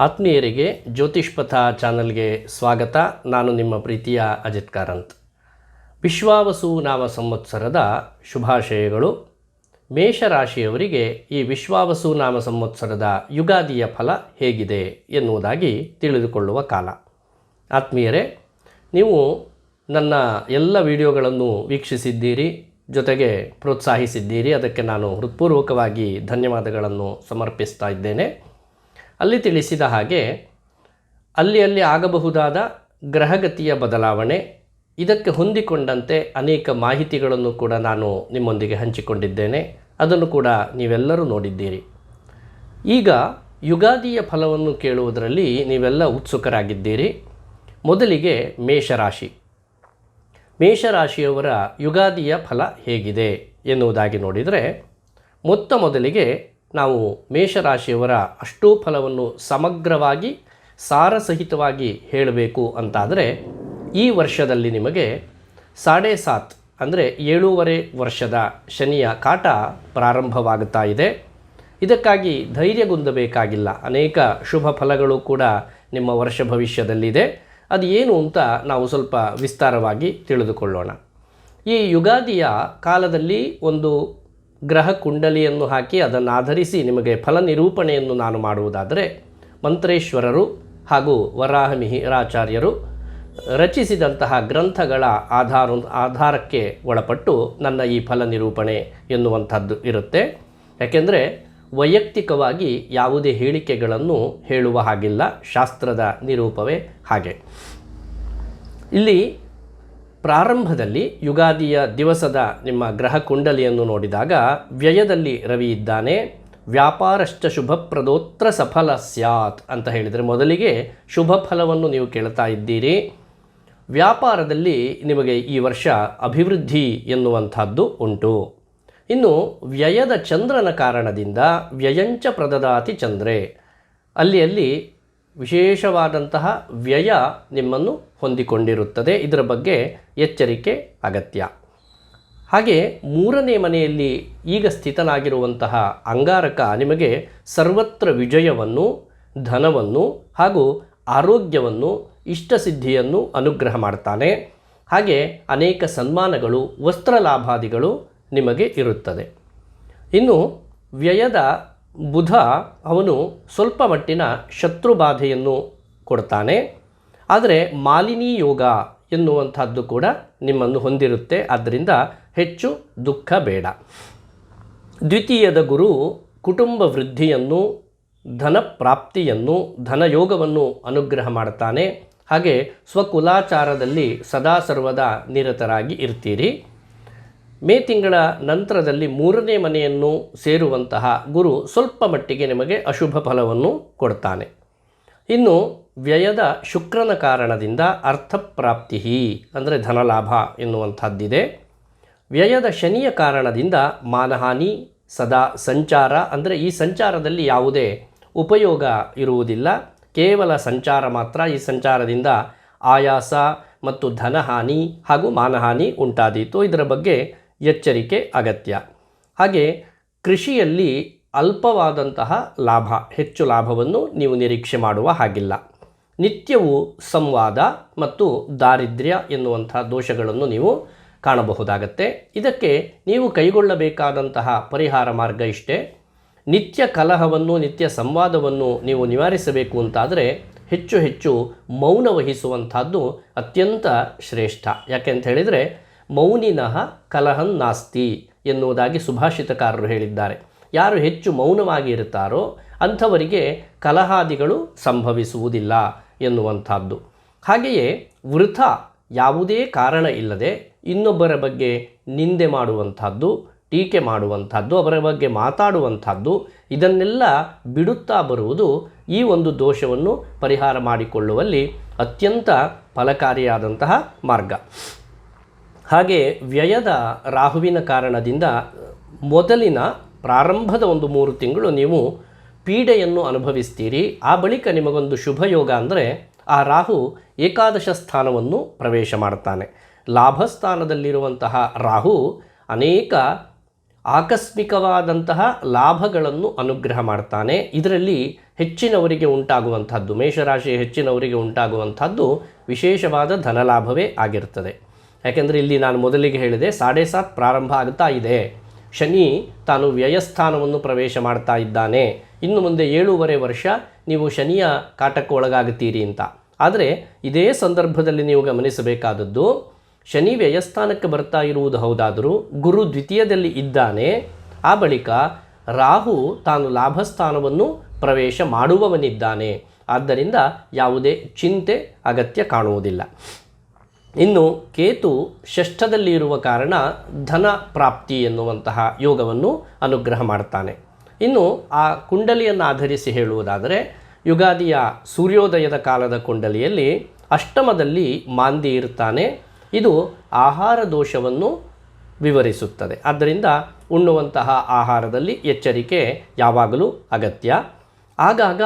ಆತ್ಮೀಯರಿಗೆ ಜ್ಯೋತಿಷ್ಪಥ ಚಾನಲ್ಗೆ ಸ್ವಾಗತ. ನಾನು ನಿಮ್ಮ ಪ್ರೀತಿಯ ಅಜಿತ್ ಕಾರಂತ್. ವಿಶ್ವಾವಸು ನಾಮ ಸಂವತ್ಸರದ ಶುಭಾಶಯಗಳು. ಮೇಷರಾಶಿಯವರಿಗೆ ಈ ವಿಶ್ವಾವಸು ನಾಮ ಸಂವತ್ಸರದ ಯುಗಾದಿಯ ಫಲ ಹೇಗಿದೆ ಎನ್ನುವುದಾಗಿ ತಿಳಿದುಕೊಳ್ಳುವ ಕಾಲ. ಆತ್ಮೀಯರೇ, ನೀವು ನನ್ನ ಎಲ್ಲ ವಿಡಿಯೋಗಳನ್ನು ವೀಕ್ಷಿಸಿದ್ದೀರಿ, ಜೊತೆಗೆ ಪ್ರೋತ್ಸಾಹಿಸಿದ್ದೀರಿ. ಅದಕ್ಕೆ ನಾನು ಹೃತ್ಪೂರ್ವಕವಾಗಿ ಧನ್ಯವಾದಗಳನ್ನು ಸಮರ್ಪಿಸ್ತಾ ಇದ್ದೇನೆ. ಅಲ್ಲಿ ತಿಳಿಸಿದ ಹಾಗೆ ಅಲ್ಲಿ ಆಗಬಹುದಾದ ಗ್ರಹಗತಿಯ ಬದಲಾವಣೆ, ಇದಕ್ಕೆ ಹೊಂದಿಕೊಂಡಂತೆ ಅನೇಕ ಮಾಹಿತಿಗಳನ್ನು ಕೂಡ ನಾನು ನಿಮ್ಮೊಂದಿಗೆ ಹಂಚಿಕೊಂಡಿದ್ದೇನೆ. ಅದನ್ನು ಕೂಡ ನೀವೆಲ್ಲರೂ ನೋಡಿದ್ದೀರಿ. ಈಗ ಯುಗಾದಿಯ ಫಲವನ್ನು ಕೇಳುವುದರಲ್ಲಿ ನೀವೆಲ್ಲ ಉತ್ಸುಕರಾಗಿದ್ದೀರಿ. ಮೊದಲಿಗೆ ಮೇಷರಾಶಿಯವರ ಯುಗಾದಿಯ ಫಲ ಹೇಗಿದೆ ಎನ್ನುವುದಾಗಿ ನೋಡಿದರೆ, ಮೊದಲಿಗೆ ನಾವು ಮೇಷರಾಶಿಯವರ ಅಷ್ಟೂ ಫಲವನ್ನು ಸಮಗ್ರವಾಗಿ ಸಾರಸಹಿತವಾಗಿ ಹೇಳಬೇಕು ಅಂತಾದರೆ, ಈ ವರ್ಷದಲ್ಲಿ ನಿಮಗೆ 7.5 ಅಂದರೆ 7.5 ವರ್ಷದ ಶನಿಯ ಕಾಟ ಪ್ರಾರಂಭವಾಗುತ್ತಾ ಇದೆ. ಇದಕ್ಕಾಗಿ ಧೈರ್ಯಗುಂದಬೇಕಾಗಿಲ್ಲ. ಅನೇಕ ಶುಭ ಫಲಗಳು ಕೂಡ ನಿಮ್ಮ ವರ್ಷ ಭವಿಷ್ಯದಲ್ಲಿದೆ. ಅದು ಏನು ಅಂತ ನಾವು ಸ್ವಲ್ಪ ವಿಸ್ತಾರವಾಗಿ ತಿಳಿದುಕೊಳ್ಳೋಣ. ಈ ಯುಗಾದಿಯ ಕಾಲದಲ್ಲಿ ಒಂದು ಗ್ರಹ ಕುಂಡಲಿಯನ್ನು ಹಾಕಿ ಅದನ್ನು ಆಧರಿಸಿ ನಿಮಗೆ ಫಲ ನಿರೂಪಣೆಯನ್ನು ನಾನು ಮಾಡುವುದಾದರೆ, ಮಂತ್ರೇಶ್ವರರು ಹಾಗೂ ವರಾಹ ಮಿಹಿರಾಚಾರ್ಯರು ರಚಿಸಿದಂತಹ ಗ್ರಂಥಗಳ ಆಧಾರಕ್ಕೆ ಒಳಪಟ್ಟು ನನ್ನ ಈ ಫಲ ನಿರೂಪಣೆ ಎನ್ನುವಂಥದ್ದು ಇರುತ್ತೆ. ಯಾಕೆಂದರೆ ವೈಯಕ್ತಿಕವಾಗಿ ಯಾವುದೇ ಹೇಳಿಕೆಗಳನ್ನು ಹೇಳುವ ಹಾಗಿಲ್ಲ. ಶಾಸ್ತ್ರದ ನಿರೂಪವೇ ಹಾಗೆ. ಇಲ್ಲಿ ಪ್ರಾರಂಭದಲ್ಲಿ ಯುಗಾದಿಯ ದಿವಸದ ನಿಮ್ಮ ಗ್ರಹ ಕುಂಡಲಿಯನ್ನು ನೋಡಿದಾಗ ವ್ಯಯದಲ್ಲಿ ರವಿ ಇದ್ದಾನೆ. ವ್ಯಾಪಾರಶ್ಚ ಶುಭಪ್ರದೋತ್ರ ಸಫಲ ಸ್ಯಾತ್ ಅಂತ ಹೇಳಿದರೆ, ಮೊದಲಿಗೆ ಶುಭ ಫಲವನ್ನು ನೀವು ಕೇಳ್ತಾ ಇದ್ದೀರಿ. ವ್ಯಾಪಾರದಲ್ಲಿ ನಿಮಗೆ ಈ ವರ್ಷ ಅಭಿವೃದ್ಧಿ ಎನ್ನುವಂಥದ್ದು ಉಂಟು. ಇನ್ನು ವ್ಯಯದ ಚಂದ್ರನ ಕಾರಣದಿಂದ ವ್ಯಯಂಚ ಪ್ರದದಾತಿ ಚಂದ್ರೇ, ಅಲ್ಲಿ ವಿಶೇಷವಾದಂತಹ ವ್ಯಯ ನಿಮ್ಮನ್ನು ಹೊಂದಿಕೊಂಡಿರುತ್ತದೆ. ಇದರ ಬಗ್ಗೆ ಎಚ್ಚರಿಕೆ ಅಗತ್ಯ. ಹಾಗೆ 3ನೇ ಮನೆಯಲ್ಲಿ ಈಗ ಸ್ಥಿತನಾಗಿರುವಂತಹ ಅಂಗಾರಕ ನಿಮಗೆ ಸರ್ವತ್ರ ವಿಜಯವನ್ನು, ಧನವನ್ನು ಹಾಗೂ ಆರೋಗ್ಯವನ್ನು, ಇಷ್ಟಸಿದ್ಧಿಯನ್ನು ಅನುಗ್ರಹ ಮಾಡ್ತಾನೆ. ಹಾಗೆ ಅನೇಕ ಸನ್ಮಾನಗಳು, ವಸ್ತ್ರಲಾಭಾದಿಗಳು ನಿಮಗೆ ಇರುತ್ತದೆ. ಇನ್ನು ವ್ಯಯದ ಬುಧ ಅವನು ಸ್ವಲ್ಪ ಮಟ್ಟಿನ ಶತ್ರುಬಾಧೆಯನ್ನು ಕೊಡ್ತಾನೆ. ಆದರೆ ಮಾಲಿನಿ ಯೋಗ ಎನ್ನುವಂಥದ್ದು ಕೂಡ ನಿಮ್ಮನ್ನು ಹೊಂದಿರುತ್ತೆ. ಆದ್ದರಿಂದ ಹೆಚ್ಚು ದುಃಖ ಬೇಡ. ದ್ವಿತೀಯದ ಗುರು ಕುಟುಂಬ ವೃದ್ಧಿಯನ್ನು, ಧನ ಪ್ರಾಪ್ತಿಯನ್ನು, ಧನಯೋಗವನ್ನು ಅನುಗ್ರಹ ಮಾಡ್ತಾನೆ. ಹಾಗೆ ಸ್ವಕುಲಾಚಾರದಲ್ಲಿ ಸದಾ ಸರ್ವದಾ ನಿರತರಾಗಿ ಇರ್ತೀರಿ. ಮೇ ತಿಂಗಳ ನಂತರದಲ್ಲಿ 3ನೇ ಮನೆಯನ್ನು ಸೇರುವಂತಹ ಗುರು ಸ್ವಲ್ಪ ಮಟ್ಟಿಗೆ ನಿಮಗೆ ಅಶುಭ ಫಲವನ್ನು ಕೊಡ್ತಾನೆ. ಇನ್ನು ವ್ಯಯದ ಶುಕ್ರನ ಕಾರಣದಿಂದ ಅರ್ಥಪ್ರಾಪ್ತಿ ಅಂದರೆ ಧನಲಾಭ ಎನ್ನುವಂಥದ್ದಿದೆ. ವ್ಯಯದ ಶನಿಯ ಕಾರಣದಿಂದ ಮಾನಹಾನಿ, ಸದಾ ಸಂಚಾರ ಅಂದರೆ ಈ ಸಂಚಾರದಲ್ಲಿ ಯಾವುದೇ ಉಪಯೋಗ ಇರುವುದಿಲ್ಲ, ಕೇವಲ ಸಂಚಾರ ಮಾತ್ರ. ಈ ಸಂಚಾರದಿಂದ ಆಯಾಸ ಮತ್ತು ಧನಹಾನಿ ಹಾಗೂ ಮಾನಹಾನಿ ಉಂಟಾದೀತು. ಇದರ ಬಗ್ಗೆ ಎಚ್ಚರಿಕೆ ಅಗತ್ಯ. ಹಾಗೆ ಕೃಷಿಯಲ್ಲಿ ಅಲ್ಪವಾದಂತಹ ಲಾಭ, ಹೆಚ್ಚು ಲಾಭವನ್ನು ನೀವು ನಿರೀಕ್ಷೆ ಮಾಡುವ ಹಾಗಿಲ್ಲ. ನಿತ್ಯವೂ ಸಂವಾದ ಮತ್ತು ದಾರಿದ್ರ್ಯ ಎನ್ನುವಂಥ ದೋಷಗಳನ್ನು ನೀವು ಕಾಣಬಹುದಾಗತ್ತೆ. ಇದಕ್ಕೆ ನೀವು ಕೈಗೊಳ್ಳಬೇಕಾದಂತಹ ಪರಿಹಾರ ಮಾರ್ಗ ಇಷ್ಟೇ. ನಿತ್ಯ ಕಲಹವನ್ನು, ನಿತ್ಯ ಸಂವಾದವನ್ನು ನೀವು ನಿವಾರಿಸಬೇಕು ಅಂತಾದರೆ ಹೆಚ್ಚು ಮೌನ ವಹಿಸುವಂಥದ್ದು ಅತ್ಯಂತ ಶ್ರೇಷ್ಠ. ಯಾಕೆಂತ ಹೇಳಿದರೆ, ಮೌನಿನಃ ಕಲಹನ್ ನಾಸ್ತಿ ಎನ್ನುವುದಾಗಿ ಸುಭಾಷಿತಕಾರರು ಹೇಳಿದ್ದಾರೆ. ಯಾರು ಹೆಚ್ಚು ಮೌನವಾಗಿ ಇರುತ್ತಾರೋ ಅಂಥವರಿಗೆ ಕಲಹಾದಿಗಳು ಸಂಭವಿಸುವುದಿಲ್ಲ ಎನ್ನುವಂಥದ್ದು. ಹಾಗೆಯೇ ವೃಥ ಯಾವುದೇ ಕಾರಣ ಇಲ್ಲದೆ ಇನ್ನೊಬ್ಬರ ಬಗ್ಗೆ ನಿಂದೆ ಮಾಡುವಂಥದ್ದು, ಟೀಕೆ ಮಾಡುವಂಥದ್ದು, ಅವರ ಬಗ್ಗೆ ಮಾತಾಡುವಂಥದ್ದು, ಇದನ್ನೆಲ್ಲ ಬಿಡುತ್ತಾ ಬರುವುದು ಈ ಒಂದು ದೋಷವನ್ನು ಪರಿಹಾರ ಮಾಡಿಕೊಳ್ಳುವಲ್ಲಿ ಅತ್ಯಂತ ಫಲಕಾರಿಯಾದಂತಹ ಮಾರ್ಗ. ಹಾಗೆ ವ್ಯಯದ ರಾಹುವಿನ ಕಾರಣದಿಂದ ಮೊದಲಿನ ಪ್ರಾರಂಭದ ಒಂದು 3 ತಿಂಗಳು ನೀವು ಪೀಡೆಯನ್ನು ಅನುಭವಿಸ್ತೀರಿ. ಆ ಬಳಿಕ ನಿಮಗೊಂದು ಶುಭಯೋಗ ಅಂದರೆ ಆ ರಾಹು ಏಕಾದಶ ಸ್ಥಾನವನ್ನು ಪ್ರವೇಶ ಮಾಡ್ತಾನೆ. ಲಾಭಸ್ಥಾನದಲ್ಲಿರುವಂತಹ ರಾಹು ಅನೇಕ ಆಕಸ್ಮಿಕವಾದಂತಹ ಲಾಭಗಳನ್ನು ಅನುಗ್ರಹ ಮಾಡ್ತಾನೆ. ಇದರಲ್ಲಿ ಹೆಚ್ಚಿನವರಿಗೆ ಉಂಟಾಗುವಂಥದ್ದು, ಮೇಷರಾಶಿ ಹೆಚ್ಚಿನವರಿಗೆ ಉಂಟಾಗುವಂಥದ್ದು ವಿಶೇಷವಾದ ಧನಲಾಭವೇ ಆಗಿರ್ತದೆ. ಯಾಕೆಂದರೆ ಇಲ್ಲಿ ನಾನು ಮೊದಲಿಗೆ ಹೇಳಿದೆ 7.5 ಪ್ರಾರಂಭ ಆಗ್ತಾ ಇದೆ, ಶನಿ ತಾನು ವ್ಯಯಸ್ಥಾನವನ್ನು ಪ್ರವೇಶ ಮಾಡ್ತಾ ಇದ್ದಾನೆ, ಇನ್ನು ಮುಂದೆ 7.5 ವರ್ಷ ನೀವು ಶನಿಯ ಕಾಟಕ್ಕೆ ಒಳಗಾಗುತ್ತೀರಿ ಅಂತ. ಆದರೆ ಇದೇ ಸಂದರ್ಭದಲ್ಲಿ ನೀವು ಗಮನಿಸಬೇಕಾದದ್ದು, ಶನಿ ವ್ಯಯಸ್ಥಾನಕ್ಕೆ ಬರ್ತಾ ಇರುವುದು ಹೌದಾದರೂ ಗುರು ದ್ವಿತೀಯದಲ್ಲಿ ಇದ್ದಾನೆ. ಆ ಬಳಿಕ ರಾಹು ತಾನು ಲಾಭಸ್ಥಾನವನ್ನು ಪ್ರವೇಶ ಮಾಡುವವನಿದ್ದಾನೆ. ಆದ್ದರಿಂದ ಯಾವುದೇ ಚಿಂತೆ ಅಗತ್ಯ ಕಾಣುವುದಿಲ್ಲ. ಇನ್ನು ಕೇತು ಷಷ್ಠದಲ್ಲಿ ಇರುವ ಕಾರಣ ಧನ ಪ್ರಾಪ್ತಿ ಎನ್ನುವಂತಹ ಯೋಗವನ್ನು ಅನುಗ್ರಹ ಮಾಡ್ತಾನೆ. ಇನ್ನು ಆ ಕುಂಡಲಿಯನ್ನು ಆಧರಿಸಿ ಹೇಳುವುದಾದರೆ, ಯುಗಾದಿಯ ಸೂರ್ಯೋದಯದ ಕಾಲದ ಕುಂಡಲಿಯಲ್ಲಿ ಅಷ್ಟಮದಲ್ಲಿ ಮಾಂದಿ ಇರ್ತಾನೆ. ಇದು ಆಹಾರ ದೋಷವನ್ನು ವಿವರಿಸುತ್ತದೆ. ಆದ್ದರಿಂದ ಉಣ್ಣುವಂತಹ ಆಹಾರದಲ್ಲಿ ಎಚ್ಚರಿಕೆ ಯಾವಾಗಲೂ ಅಗತ್ಯ. ಆಗಾಗ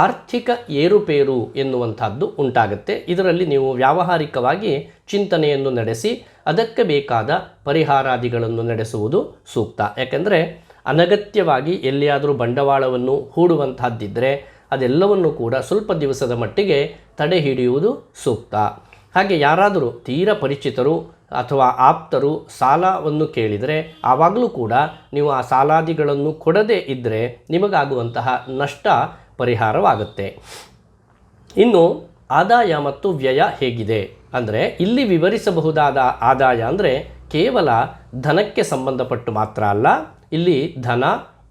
ಆರ್ಥಿಕ ಏರುಪೇರು ಎನ್ನುವಂಥದ್ದು ಉಂಟಾಗುತ್ತೆ. ಇದರಲ್ಲಿ ನೀವು ವ್ಯಾವಹಾರಿಕವಾಗಿ ಚಿಂತನೆಯನ್ನು ನಡೆಸಿ ಅದಕ್ಕೆ ಬೇಕಾದ ಪರಿಹಾರಾದಿಗಳನ್ನು ನಡೆಸುವುದು ಸೂಕ್ತ. ಯಾಕೆಂದರೆ ಅನಗತ್ಯವಾಗಿ ಎಲ್ಲಿಯಾದರೂ ಬಂಡವಾಳವನ್ನು ಹೂಡುವಂತಹದ್ದಿದ್ದರೆ ಅದೆಲ್ಲವನ್ನು ಕೂಡ ಸ್ವಲ್ಪ ದಿವಸದ ಮಟ್ಟಿಗೆ ತಡೆ ಹಿಡಿಯುವುದು ಸೂಕ್ತ. ಹಾಗೆ ಯಾರಾದರೂ ತೀರ ಪರಿಚಿತರು ಅಥವಾ ಆಪ್ತರು ಸಾಲವನ್ನು ಕೇಳಿದರೆ ಆವಾಗಲೂ ಕೂಡ ನೀವು ಆ ಸಾಲಾದಿಗಳನ್ನು ಕೊಡದೇ ಇದ್ದರೆ ನಿಮಗಾಗುವಂತಹ ನಷ್ಟ ಪರಿಹಾರವಾಗುತ್ತೆ. ಇನ್ನು ಆದಾಯ ಮತ್ತು ವ್ಯಯ ಹೇಗಿದೆ ಅಂದರೆ, ಇಲ್ಲಿ ವಿವರಿಸಬಹುದಾದ ಆದಾಯ ಅಂದರೆ ಕೇವಲ ಧನಕ್ಕೆ ಸಂಬಂಧಪಟ್ಟು ಮಾತ್ರ ಅಲ್ಲ, ಇಲ್ಲಿ ಧನ,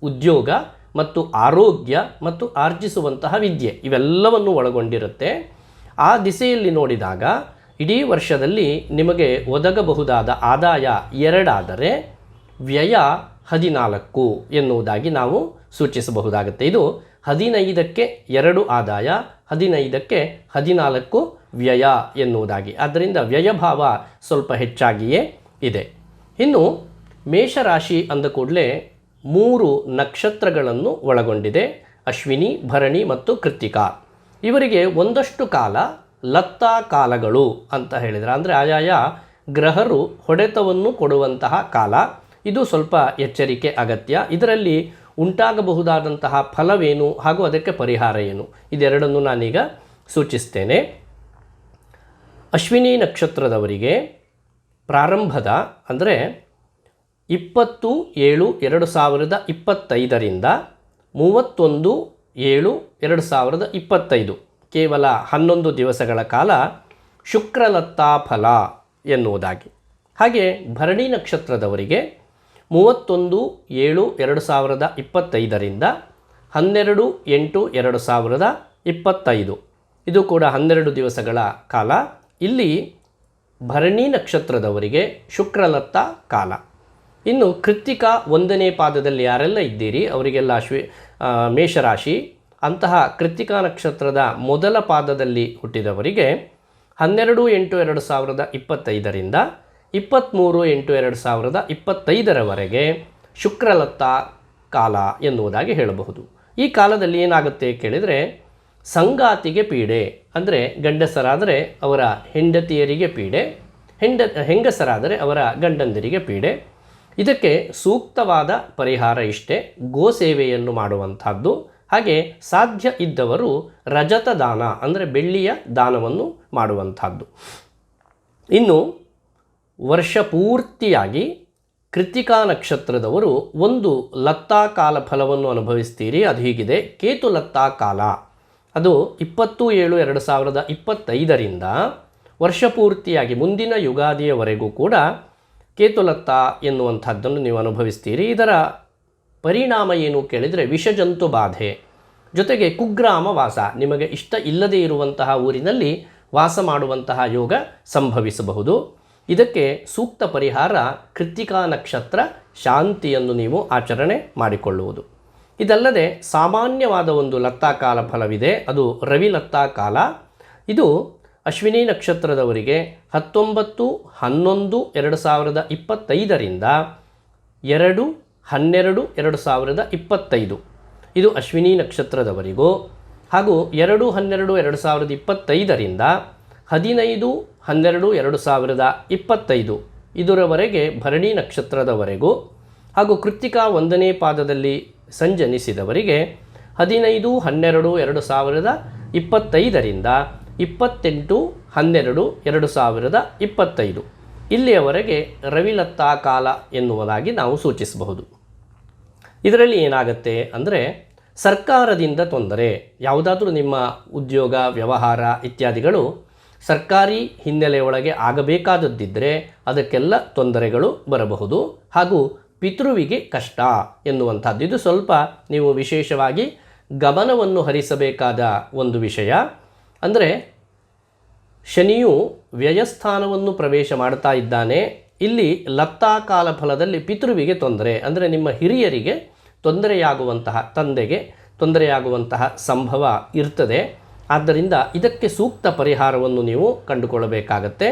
ಉದ್ಯೋಗ ಮತ್ತು ಆರೋಗ್ಯ ಮತ್ತು ಆರ್ಜಿಸುವಂತಹ ವಿದ್ಯೆ ಇವೆಲ್ಲವನ್ನು ಒಳಗೊಂಡಿರುತ್ತೆ. ಆ ದಿಸೆಯಲ್ಲಿ ನೋಡಿದಾಗ ಇಡೀ ವರ್ಷದಲ್ಲಿ ನಿಮಗೆ ಒದಗಬಹುದಾದ ಆದಾಯ 2 ಆದರೆ ವ್ಯಯ 14 ಎನ್ನುವುದಾಗಿ ನಾವು ಸೂಚಿಸಬಹುದಾಗುತ್ತೆ. ಇದು 15ಕ್ಕೆ 2 ಆದಾಯ, 15ಕ್ಕೆ 14 ವ್ಯಯ ಎನ್ನುವುದಾಗಿ. ಆದ್ದರಿಂದ ವ್ಯಯಭಾವ ಸ್ವಲ್ಪ ಹೆಚ್ಚಾಗಿಯೇ ಇದೆ. ಇನ್ನು ಮೇಷರಾಶಿ ಅಂದ ಕೂಡಲೇ 3 ನಕ್ಷತ್ರಗಳನ್ನು ಒಳಗೊಂಡಿದೆ, ಅಶ್ವಿನಿ, ಭರಣಿ ಮತ್ತು ಕೃತ್ತಿಕಾ. ಇವರಿಗೆ ಒಂದಷ್ಟು ಕಾಲ ಲತ್ತಾ ಕಾಲಗಳು ಅಂತ ಹೇಳಿದರೆ, ಅಂದರೆ ಆಯಾಯ ಗ್ರಹರು ಹೊಡೆತವನ್ನು ಕೊಡುವಂತಹ ಕಾಲ. ಇದು ಸ್ವಲ್ಪ ಎಚ್ಚರಿಕೆ ಅಗತ್ಯ. ಇದರಲ್ಲಿ ಉಂಟಾಗಬಹುದಾದಂತಹ ಫಲವೇನು ಹಾಗೂ ಅದಕ್ಕೆ ಪರಿಹಾರ ಏನು, ಇದೆರಡನ್ನು ನಾನೀಗ ಸೂಚಿಸ್ತೇನೆ. ಅಶ್ವಿನಿ ನಕ್ಷತ್ರದವರಿಗೆ ಪ್ರಾರಂಭದ ಅಂದರೆ 20/7/2025ರಿಂದ 31/7/2025 ಕೇವಲ 11 ದಿವಸಗಳ ಕಾಲ ಶುಕ್ರಲತ್ತಾ ಫಲ ಎನ್ನುವುದಾಗಿ. ಹಾಗೆ ಭರಣಿ ನಕ್ಷತ್ರದವರಿಗೆ 31/7/2025ರಿಂದ 12/8/2025 ಇದು ಕೂಡ 12 ದಿವಸಗಳ ಕಾಲ. ಇಲ್ಲಿ ಭರಣಿ ನಕ್ಷತ್ರದವರಿಗೆ ಶುಕ್ರಲತ್ತಾ ಕಾಲ. ಇನ್ನು ಕೃತ್ತಿಕಾ 1ನೇ ಪಾದದಲ್ಲಿ ಯಾರೆಲ್ಲ ಇದ್ದೀರಿ ಅವರಿಗೆಲ್ಲ ಮೇಷರಾಶಿ, ಅಂತಹ ಕೃತ್ತಿಕಾ ನಕ್ಷತ್ರದ ಮೊದಲ ಪಾದದಲ್ಲಿ ಹುಟ್ಟಿದವರಿಗೆ 12/8/2025ರಿಂದ 23/8/2025 ಶುಕ್ರಲತ್ತಾ ಕಾಲ ಎನ್ನುವುದಾಗಿ ಹೇಳಬಹುದು. ಈ ಕಾಲದಲ್ಲಿ ಏನಾಗುತ್ತೆ ಕೇಳಿದರೆ, ಸಂಗಾತಿಗೆ ಪೀಡೆ, ಅಂದರೆ ಗಂಡಸರಾದರೆ ಅವರ ಹೆಂಡತಿಯರಿಗೆ ಪೀಡೆ, ಹೆಂಗಸರಾದರೆ ಅವರ ಗಂಡಂದಿರಿಗೆ ಪೀಡೆ. ಇದಕ್ಕೆ ಸೂಕ್ತವಾದ ಪರಿಹಾರ ಇಷ್ಟೇ, ಗೋಸೇವೆಯನ್ನು ಮಾಡುವಂಥದ್ದು. ಹಾಗೆ ಸಾಧ್ಯ ಇದ್ದವರು ರಜತ ದಾನ ಅಂದರೆ ಬೆಳ್ಳಿಯ ದಾನವನ್ನು ಮಾಡುವಂಥದ್ದು. ಇನ್ನು ವರ್ಷ ಪೂರ್ತಿಯಾಗಿ ಕೃತ್ತಿಕಾ ನಕ್ಷತ್ರದವರು ಒಂದು ಲತ್ತಾ ಕಾಲ ಫಲವನ್ನು ಅನುಭವಿಸ್ತೀರಿ. ಅದು ಹೀಗಿದೆ: ಕೇತು ಲತ್ತಾ ಕಾಲ, ಅದು 20/7/2025ರಿಂದ ವರ್ಷ ಪೂರ್ತಿಯಾಗಿ ಮುಂದಿನ ಯುಗಾದಿಯವರೆಗೂ ಕೂಡ ಕೇತುಲತ್ತಾ ಎನ್ನುವಂಥದ್ದನ್ನು ನೀವು ಅನುಭವಿಸ್ತೀರಿ. ಇದರ ಪರಿಣಾಮ ಏನು ಕೇಳಿದರೆ ವಿಷಜಂತು ಬಾಧೆ, ಜೊತೆಗೆ ಕುಗ್ರಾಮ ವಾಸ, ನಿಮಗೆ ಇಷ್ಟ ಇಲ್ಲದೇ ಇರುವಂತಹ ಊರಿನಲ್ಲಿ ವಾಸ ಮಾಡುವಂತಹ ಯೋಗ ಸಂಭವಿಸಬಹುದು. ಇದಕ್ಕೆ ಸೂಕ್ತ ಪರಿಹಾರ ಕೃತ್ತಿಕಾ ನಕ್ಷತ್ರ ಶಾಂತಿಯನ್ನು ನೀವು ಆಚರಣೆ ಮಾಡಿಕೊಳ್ಳುವುದು. ಇದಲ್ಲದೆ ಸಾಮಾನ್ಯವಾದ ಒಂದು ಲತ್ತಾ ಕಾಲ ಫಲವಿದೆ, ಅದು ರವಿ ಲತ್ತಾ ಕಾಲ. ಇದು ಅಶ್ವಿನಿ ನಕ್ಷತ್ರದವರಿಗೆ 19/11/2025ರಿಂದ 2/12/2025 ಇದು ಅಶ್ವಿನಿ ನಕ್ಷತ್ರದವರಿಗೂ, ಹಾಗೂ 2/12/2025ರಿಂದ 15/12/2025 ಇದರವರೆಗೆ ಭರಣಿ ನಕ್ಷತ್ರದವರೆಗೂ, ಹಾಗೂ ಕೃತ್ತಿಕಾ 1ನೇ ಪಾದದಲ್ಲಿ ಸಂಜನಿಸಿದವರಿಗೆ 15/12/2025 28/12/2025 ಇಲ್ಲಿಯವರೆಗೆ ರವಿಲತ್ತಾ ಕಾಲ ಎನ್ನುವುದಾಗಿ ನಾವು ಸೂಚಿಸಬಹುದು. ಇದರಲ್ಲಿ ಏನಾಗುತ್ತೆ ಅಂದರೆ ಸರ್ಕಾರದಿಂದ ತೊಂದರೆ, ಯಾವುದಾದ್ರೂ ನಿಮ್ಮ ಉದ್ಯೋಗ ವ್ಯವಹಾರ ಇತ್ಯಾದಿಗಳು ಸರ್ಕಾರಿ ಹಿನ್ನೆಲೆಯೊಳಗೆ ಆಗಬೇಕಾದದ್ದಿದ್ದರೆ ಅದಕ್ಕೆಲ್ಲ ತೊಂದರೆಗಳು ಬರಬಹುದು. ಹಾಗೂ ಪಿತೃವಿಗೆ ಕಷ್ಟ ಎನ್ನುವಂಥದ್ದು ಇದು ಸ್ವಲ್ಪ ನೀವು ವಿಶೇಷವಾಗಿ ಗಮನವನ್ನು ಹರಿಸಬೇಕಾದ ಒಂದು ವಿಷಯ. ಅಂದರೆ ಶನಿಯು ವ್ಯಯಸ್ಥಾನವನ್ನು ಪ್ರವೇಶ ಮಾಡ್ತಾ ಇದ್ದಾನೆ. ಇಲ್ಲಿ ಲತ್ತಾ ಕಾಲ ಫಲದಲ್ಲಿ ಪಿತೃವಿಗೆ ತೊಂದರೆ, ಅಂದರೆ ನಿಮ್ಮ ಹಿರಿಯರಿಗೆ ತೊಂದರೆಯಾಗುವಂತಹ, ತಂದೆಗೆ ತೊಂದರೆಯಾಗುವಂತಹ ಸಂಭವ ಇರ್ತದೆ. ಆದ್ದರಿಂದ ಇದಕ್ಕೆ ಸೂಕ್ತ ಪರಿಹಾರವನ್ನು ನೀವು ಕಂಡುಕೊಳ್ಳಬೇಕಾಗತ್ತೆ.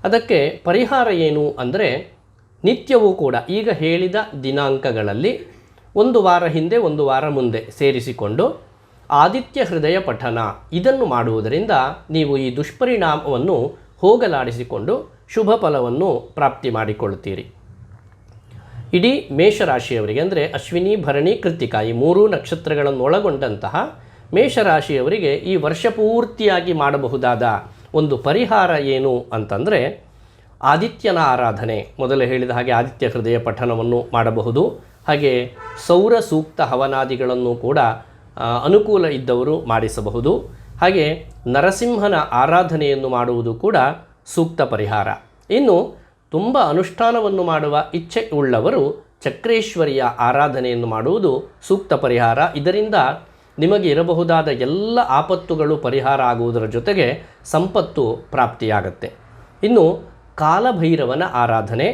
ಅದಕ್ಕೆ ಪರಿಹಾರ ಏನು ಅಂದರೆ ನಿತ್ಯವೂ ಕೂಡ ಈಗ ಹೇಳಿದ ದಿನಾಂಕಗಳಲ್ಲಿ ಒಂದು ವಾರ ಹಿಂದೆ ಒಂದು ವಾರ ಮುಂದೆ ಸೇರಿಸಿಕೊಂಡು ಆದಿತ್ಯ ಹೃದಯ ಪಠನ ಇದನ್ನು ಮಾಡುವುದರಿಂದ ನೀವು ಈ ದುಷ್ಪರಿಣಾಮವನ್ನು ಹೋಗಲಾಡಿಸಿಕೊಂಡು ಶುಭ ಫಲವನ್ನು ಪ್ರಾಪ್ತಿ ಮಾಡಿಕೊಳ್ಳುತ್ತೀರಿ. ಇಡೀ ಮೇಷರಾಶಿಯವರಿಗೆ ಅಂದರೆ ಅಶ್ವಿನಿ ಭರಣಿ ಕೃತ್ತಿಕಾ ಈ 3 ನಕ್ಷತ್ರಗಳನ್ನು ಒಳಗೊಂಡಂತಹ ಮೇಷರಾಶಿಯವರಿಗೆ ಈ ವರ್ಷ ಪೂರ್ತಿಯಾಗಿ ಮಾಡಬಹುದಾದ ಒಂದು ಪರಿಹಾರ ಏನು ಅಂತಂದರೆ ಆದಿತ್ಯನ ಆರಾಧನೆ. ಮೊದಲೇ ಹೇಳಿದ ಹಾಗೆ ಆದಿತ್ಯ ಹೃದಯ ಪಠನವನ್ನು ಮಾಡಬಹುದು. ಹಾಗೆ ಸೌರ ಸೂಕ್ತ ಹವನಾದಿಗಳನ್ನು ಕೂಡ ಅನುಕೂಲ ಇದ್ದವರು ಮಾಡಿಸಬಹುದು. ಹಾಗೆ ನರಸಿಂಹನ ಆರಾಧನೆಯನ್ನು ಮಾಡುವುದು ಕೂಡ ಸೂಕ್ತ ಪರಿಹಾರ. ಇನ್ನು ತುಂಬ ಅನುಷ್ಠಾನವನ್ನು ಮಾಡುವ ಇಚ್ಛೆ ಉಳ್ಳವರು ಚಕ್ರೇಶ್ವರಿಯ ಆರಾಧನೆಯನ್ನು ಮಾಡುವುದು ಸೂಕ್ತ ಪರಿಹಾರ. ಇದರಿಂದ ನಿಮಗೆ ಇರಬಹುದಾದ ಎಲ್ಲ ಆಪತ್ತುಗಳು ಪರಿಹಾರ ಆಗುವುದರ ಜೊತೆಗೆ ಸಂಪತ್ತು ಪ್ರಾಪ್ತಿಯಾಗತ್ತೆ. ಇನ್ನು ಕಾಲಭೈರವನ ಆರಾಧನೆ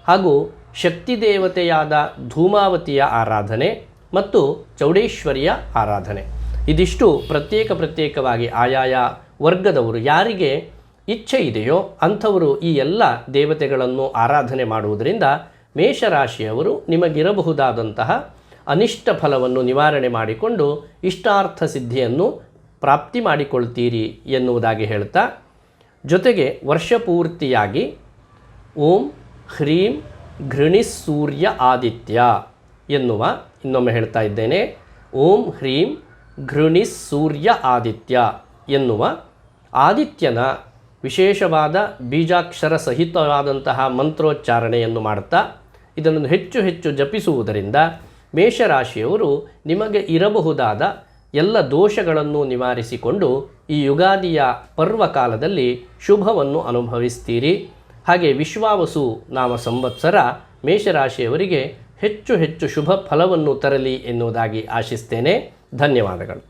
ಹಾಗೂ ಶಕ್ತಿ ದೇವತೆಯಾದ ಧೂಮಾವತಿಯ ಆರಾಧನೆ ಮತ್ತು ಚೌಡೇಶ್ವರಿಯ ಆರಾಧನೆ ಇದಿಷ್ಟು ಪ್ರತ್ಯೇಕವಾಗಿ ಆಯಾಯ ವರ್ಗದವರು ಯಾರಿಗೆ ಇಚ್ಛೆ ಇದೆಯೋ ಅಂಥವರು ಈ ಎಲ್ಲ ದೇವತೆಗಳನ್ನು ಆರಾಧನೆ ಮಾಡುವುದರಿಂದ ಮೇಷರಾಶಿಯವರು ನಿಮಗಿರಬಹುದಾದಂತಹ ಅನಿಷ್ಟ ಫಲವನ್ನು ನಿವಾರಣೆ ಮಾಡಿಕೊಂಡು ಇಷ್ಟಾರ್ಥ ಸಿದ್ಧಿಯನ್ನು ಪ್ರಾಪ್ತಿ ಮಾಡಿಕೊಳ್ತೀರಿ ಎನ್ನುವುದಾಗಿ ಹೇಳ್ತಾ, ಜೊತೆಗೆ ವರ್ಷ ಪೂರ್ತಿಯಾಗಿ ಓಂ ಹ್ರೀಂ ಘೃಣಿಸೂರ್ಯ ಆದಿತ್ಯ ಎನ್ನುವ, ಇನ್ನೊಮ್ಮೆ ಹೇಳ್ತಾ ಇದ್ದೇನೆ, ಓಂ ಹ್ರೀಂ ಘೃಣಿಸೂರ್ಯ ಆದಿತ್ಯ ಎನ್ನುವ ಆದಿತ್ಯನ ವಿಶೇಷವಾದ ಬೀಜಾಕ್ಷರ ಸಹಿತವಾದಂತಹ ಮಂತ್ರೋಚ್ಚಾರಣೆಯನ್ನು ಮಾಡುತ್ತಾ ಇದನ್ನು ಹೆಚ್ಚು ಹೆಚ್ಚು ಜಪಿಸುವುದರಿಂದ ಮೇಷರಾಶಿಯವರು ನಿಮಗೆ ಇರಬಹುದಾದ ಎಲ್ಲ ದೋಷಗಳನ್ನು ನಿವಾರಿಸಿಕೊಂಡು ಈ ಯುಗಾದಿಯ ಪರ್ವಕಾಲದಲ್ಲಿ ಶುಭವನ್ನು ಅನುಭವಿಸ್ತೀರಿ. ಹಾಗೆ ವಿಶ್ವಾವಸು ನಾಮ ಸಂವತ್ಸರ ಮೇಷರಾಶಿಯವರಿಗೆ ಹೆಚ್ಚು ಹೆಚ್ಚು ಶುಭ ಫಲವನ್ನು ತರಲಿ ಎನ್ನುವುದಾಗಿ ಆಶಿಸ್ತೇನೆ. ಧನ್ಯವಾದಗಳು.